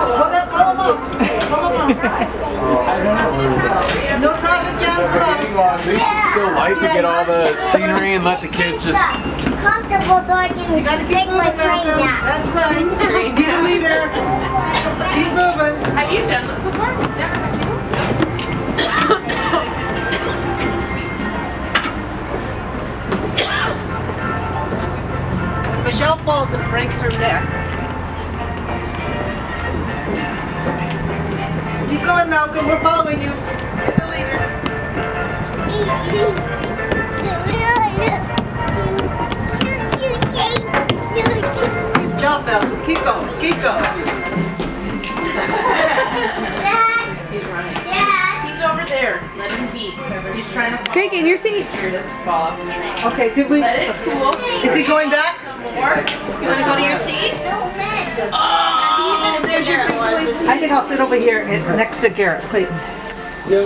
Go there, follow mom. Follow mom. No traffic jams allowed. At least it's still light to get all the scenery and let the kids just... Comfortable so I can take my train down. That's right. Be a leader. Keep moving. Have you done this before? Never have you? Michelle falls and breaks her neck. Keep going, Malcolm. We're following you. You're the leader. He's jump, Malcolm. Keep going. Keep going. Dad, He's running. Dad. He's over there. Let him be. He's trying to fall. Okay, get in your seat. Here to fall off the tree. Okay, did we... Let it cool. Is he going back? Some more. You want to go to your seat? No, man. Oh, there's your place. I think I'll sit over here next to Garrett. Clayton.